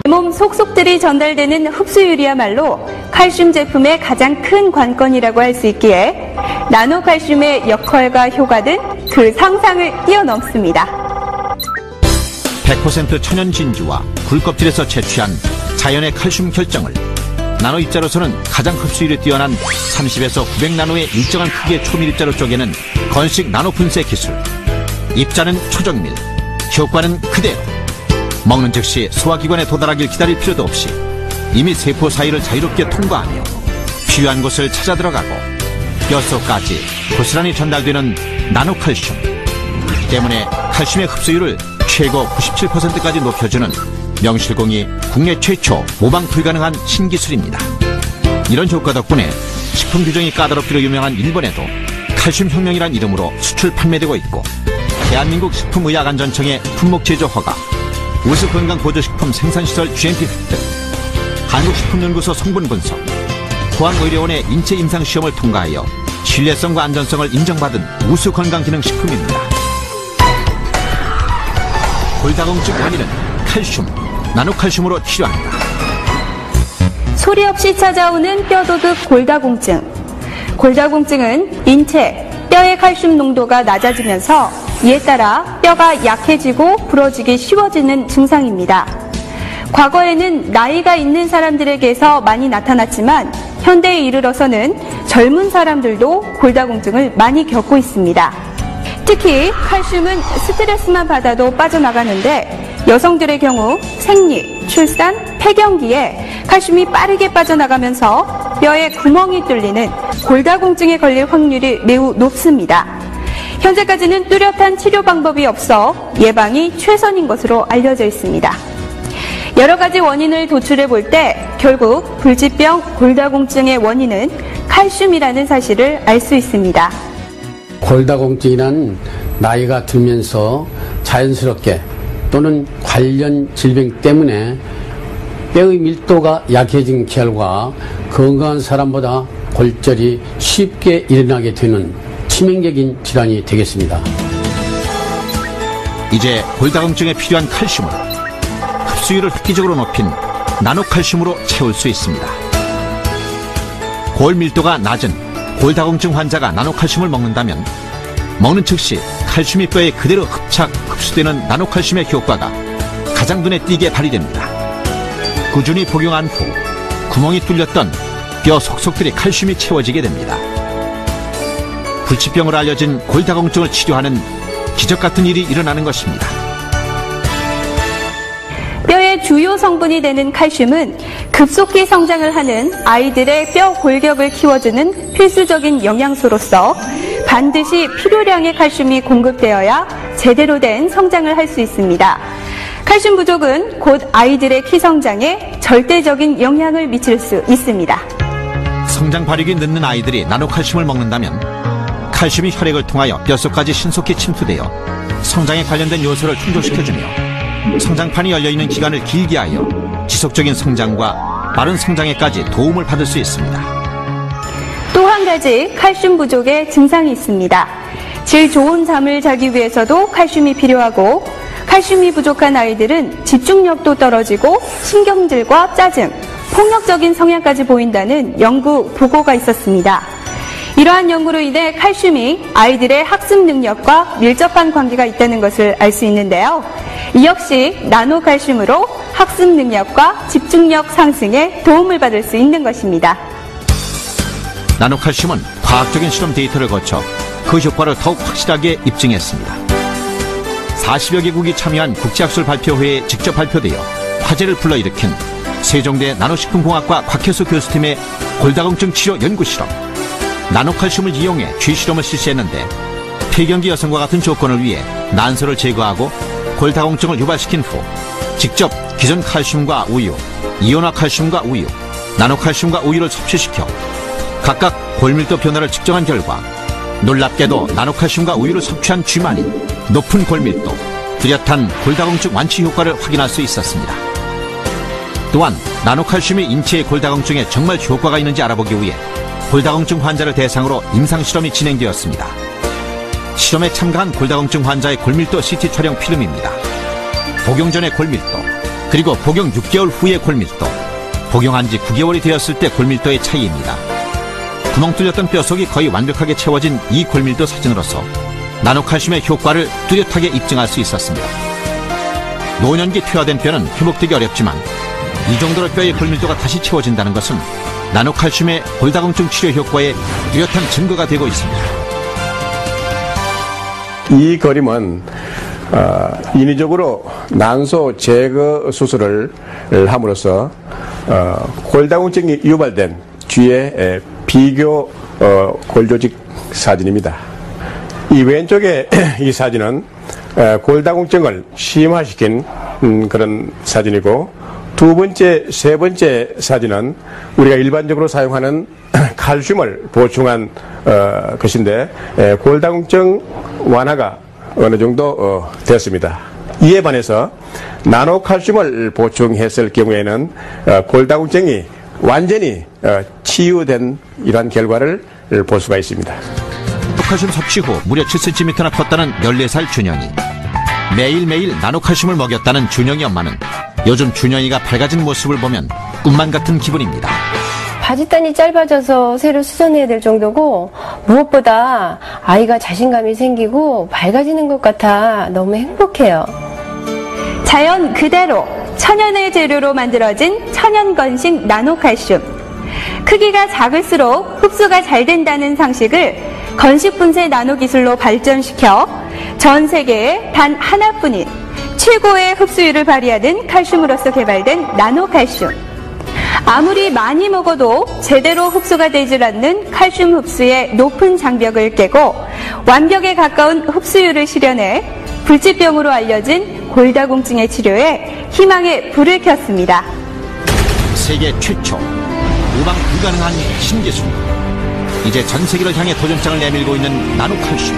몸 속속들이 전달되는 흡수율이야말로 칼슘 제품의 가장 큰 관건이라고 할 수 있기에 나노칼슘의 역할과 효과는 그 상상을 뛰어넘습니다. 100% 천연 진주와 굴껍질에서 채취한 자연의 칼슘 결정을 나노 입자로서는 가장 흡수율이 뛰어난 30에서 900나노의 일정한 크기의 초밀입자로 쪼개는 건식 나노 분쇄 기술. 입자는 초정밀, 효과는 그대로. 먹는 즉시 소화기관에 도달하길 기다릴 필요도 없이 이미 세포 사이를 자유롭게 통과하며 필요한 곳을 찾아 들어가고 뼛속까지 고스란히 전달되는 나노칼슘 때문에 칼슘의 흡수율을 최고 97%까지 높여주는 명실공히 국내 최초 모방 불가능한 신기술입니다. 이런 효과 덕분에 식품 규정이 까다롭기로 유명한 일본에도 칼슘 혁명이란 이름으로 수출 판매되고 있고, 대한민국 식품의약안전청의 품목 제조 허가, 우수건강보조식품 생산시설 GMP 획득, 한국식품연구소 성분 분석, 포항의료원의 인체 임상 시험을 통과하여 신뢰성과 안전성을 인정받은 우수건강기능식품입니다. 골다공증 원인은 칼슘, 나노칼슘으로 치료한다. 소리 없이 찾아오는 뼈도둑 골다공증. 골다공증은 인체, 뼈의 칼슘 농도가 낮아지면서 이에 따라 뼈가 약해지고 부러지기 쉬워지는 증상입니다. 과거에는 나이가 있는 사람들에게서 많이 나타났지만 현대에 이르러서는 젊은 사람들도 골다공증을 많이 겪고 있습니다. 특히 칼슘은 스트레스만 받아도 빠져나가는데 여성들의 경우 생리, 출산, 폐경기에 칼슘이 빠르게 빠져나가면서 뼈에 구멍이 뚫리는 골다공증에 걸릴 확률이 매우 높습니다. 현재까지는 뚜렷한 치료 방법이 없어 예방이 최선인 것으로 알려져 있습니다. 여러 가지 원인을 도출해 볼 때 결국 불치병 골다공증의 원인은 칼슘이라는 사실을 알 수 있습니다. 골다공증이란 나이가 들면서 자연스럽게 또는 관련 질병 때문에 뼈의 밀도가 약해진 결과 건강한 사람보다 골절이 쉽게 일어나게 되는 치명적인 질환이 되겠습니다. 이제 골다공증에 필요한 칼슘을 흡수율을 획기적으로 높인 나노칼슘으로 채울 수 있습니다. 골 밀도가 낮은 골다공증 환자가 나노칼슘을 먹는다면 먹는 즉시 칼슘이 뼈에 그대로 흡수되는 나노칼슘의 효과가 가장 눈에 띄게 발휘됩니다. 꾸준히 복용한 후 구멍이 뚫렸던 뼈 속속들이 칼슘이 채워지게 됩니다. 불치병으로 알려진 골다공증을 치료하는 기적같은 일이 일어나는 것입니다. 뼈의 주요 성분이 되는 칼슘은 급속히 성장을 하는 아이들의 뼈 골격을 키워주는 필수적인 영양소로서 반드시 필요량의 칼슘이 공급되어야 제대로 된 성장을 할 수 있습니다. 칼슘 부족은 곧 아이들의 키 성장에 절대적인 영향을 미칠 수 있습니다. 성장 발육이 늦는 아이들이 나노칼슘을 먹는다면 칼슘이 혈액을 통하여 뼛속까지 신속히 침투되어 성장에 관련된 요소를 충족시켜주며 성장판이 열려있는 기간을 길게 하여 지속적인 성장과 빠른 성장에까지 도움을 받을 수 있습니다. 또 한 가지 칼슘 부족의 증상이 있습니다. 질 좋은 잠을 자기 위해서도 칼슘이 필요하고, 칼슘이 부족한 아이들은 집중력도 떨어지고 신경질과 짜증, 폭력적인 성향까지 보인다는 연구 보고가 있었습니다. 이러한 연구로 인해 칼슘이 아이들의 학습 능력과 밀접한 관계가 있다는 것을 알 수 있는데요. 이 역시 나노칼슘으로 학습 능력과 집중력 상승에 도움을 받을 수 있는 것입니다. 나노칼슘은 과학적인 실험 데이터를 거쳐 그 효과를 더욱 확실하게 입증했습니다. 40여 개국이 참여한 국제학술 발표회에 직접 발표되어 화제를 불러일으킨 세종대 나노식품공학과 곽혜수 교수팀의 골다공증 치료 연구실험. 나노칼슘을 이용해 쥐실험을 실시했는데 폐경기 여성과 같은 조건을 위해 난소를 제거하고 골다공증을 유발시킨 후 직접 기존 칼슘과 우유, 이온화 칼슘과 우유, 나노칼슘과 우유를 섭취시켜 각각 골밀도 변화를 측정한 결과 놀랍게도 나노칼슘과 우유를 섭취한 쥐만이 높은 골밀도, 뚜렷한 골다공증 완치 효과를 확인할 수 있었습니다. 또한 나노칼슘이 인체의 골다공증에 정말 효과가 있는지 알아보기 위해 골다공증 환자를 대상으로 임상실험이 진행되었습니다. 실험에 참가한 골다공증 환자의 골밀도 CT 촬영 필름입니다. 복용 전의 골밀도, 그리고 복용 6개월 후의 골밀도, 복용한 지 9개월이 되었을 때 골밀도의 차이입니다. 구멍 뚫렸던 뼈속이 거의 완벽하게 채워진 이 골밀도 사진으로서 나노칼슘의 효과를 뚜렷하게 입증할 수 있었습니다. 노년기 퇴화된 뼈는 회복되기 어렵지만 이 정도로 뼈의 골밀도가 다시 채워진다는 것은 나노칼슘의 골다공증 치료 효과에 뚜렷한 증거가 되고 있습니다. 이 그림은 인위적으로 난소 제거 수술을 함으로써 골다공증이 유발된 뒤에 비교 골조직 사진입니다. 이 왼쪽에 이 사진은 골다공증을 심화시킨 그런 사진이고, 두 번째, 세 번째 사진은 우리가 일반적으로 사용하는 칼슘을 보충한 것인데 골다공증 완화가 어느 정도 됐습니다. 이에 반해서 나노칼슘을 보충했을 경우에는 골다공증이 완전히 치유된 이러한 결과를 볼 수가 있습니다. 나노칼슘 섭취 후 무려 7cm나 컸다는 14살 준영이. 매일매일 나노칼슘을 먹였다는 준영이 엄마는 요즘 준영이가 밝아진 모습을 보면 꿈만 같은 기분입니다. 바짓단이 짧아져서 새로 수선해야 될 정도고, 무엇보다 아이가 자신감이 생기고 밝아지는 것 같아 너무 행복해요. 자연 그대로 천연의 재료로 만들어진 천연 건식 나노칼슘. 크기가 작을수록 흡수가 잘 된다는 상식을 건식 분쇄 나노 기술로 발전시켜 전 세계에 단 하나뿐인 최고의 흡수율을 발휘하는 칼슘으로서 개발된 나노칼슘. 아무리 많이 먹어도 제대로 흡수가 되질 않는 칼슘 흡수의 높은 장벽을 깨고 완벽에 가까운 흡수율을 실현해 불치병으로 알려진 골다공증의 치료에 희망의 불을 켰습니다. 세계 최초, 예방 불가능한 신기술. 이제 전 세계를 향해 도전장을 내밀고 있는 나노칼슘.